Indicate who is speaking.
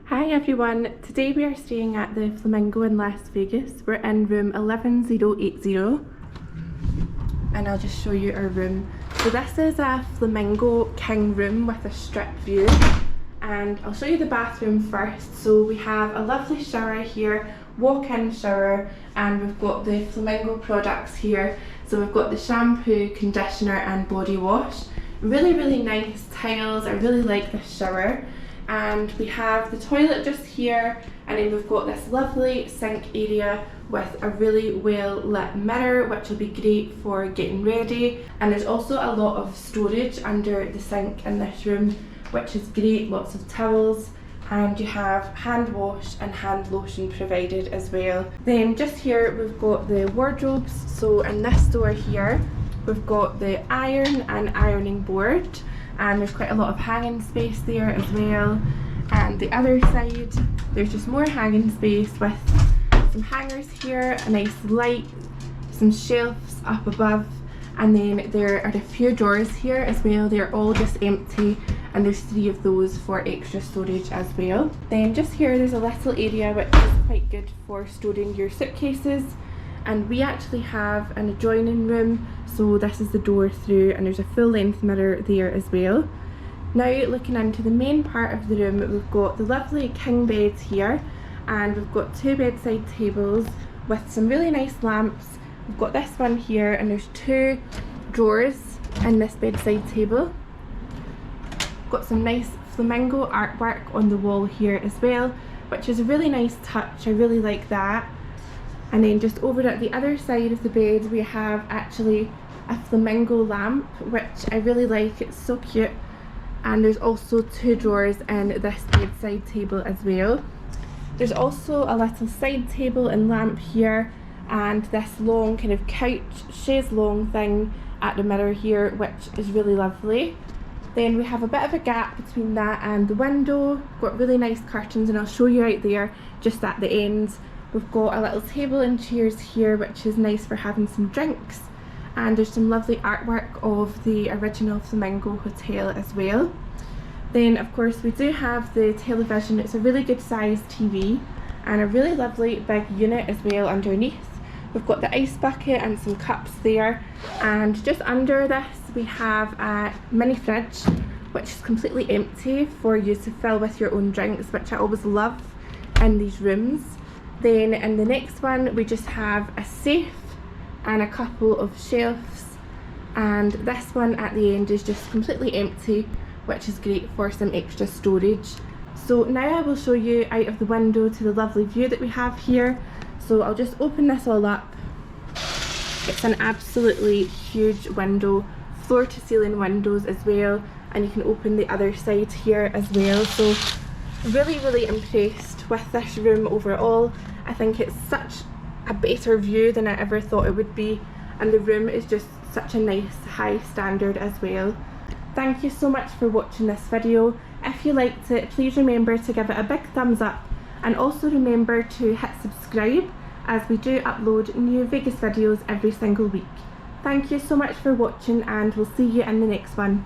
Speaker 1: Hi everyone, today we are staying at the Flamingo in Las Vegas. We're in room 11080 and I'll just show you our room. So this is a Flamingo king room with a strip view, and I'll show you the bathroom first. So we have a lovely shower here, walk-in shower, and we've got the Flamingo products here. So we've got the shampoo, conditioner and body wash. Really nice tiles. I really like this shower. And we have the toilet just here, and then we've got this lovely sink area with a really well lit mirror, which will be great for getting ready. And there's also a lot of storage under the sink in this room, which is great. Lots of towels, and you have hand wash and hand lotion provided as well. Then just here we've got the wardrobes. So in this door here we've got the iron and ironing board, and there's quite a lot of hanging space there as well. And the other side there's just more hanging space with some hangers here, a nice light, some shelves up above, and then there are a few drawers here as well. They're all just empty, and there's 3 of those for extra storage as well. Then just here there's a little area which is quite good for storing your suitcases, and we actually have an adjoining room, so this is the door through, and there's a full length mirror there as well. Now looking into the main part of the room, we've got the lovely king beds here, and we've got 2 bedside tables with some really nice lamps. We've got this one here, and there's 2 drawers in this bedside table. Got some nice flamingo artwork on the wall here as well, which is a really nice touch. I really like that. And then just over at the other side of the bed we have actually a flamingo lamp, which I really like. It's so cute. And there's also 2 drawers in this bedside table as well. There's also a little side table and lamp here, and this long kind of couch chaise longue thing at the mirror here, which is really lovely. Then we have a bit of a gap between that and the window. Got really nice curtains, and I'll show you out there just at the end. We've got a little table and chairs here, which is nice for having some drinks, and there's some lovely artwork of the original Flamingo Hotel as well. Then of course we do have the television. It's a really good sized TV and a really lovely big unit as well underneath. We've got the ice bucket and some cups there, and just under this we have a mini fridge which is completely empty for you to fill with your own drinks, which I always love in these rooms. Then in the next one we just have a safe and a couple of shelves, and this one at the end is just completely empty, which is great for some extra storage. So now I will show you out of the window to the lovely view that we have here. So I'll just open this all up. It's an absolutely huge window, floor to ceiling windows as well, and you can open the other side here as well. So really impressed with this room overall. I think it's such a better view than I ever thought it would be, and the room is just such a nice high standard as well. Thank you so much for watching this video. If you liked it, please remember to give it a big thumbs up, and also remember to hit subscribe, as we do upload new Vegas videos every single week. Thank you so much for watching, and we'll see you in the next one.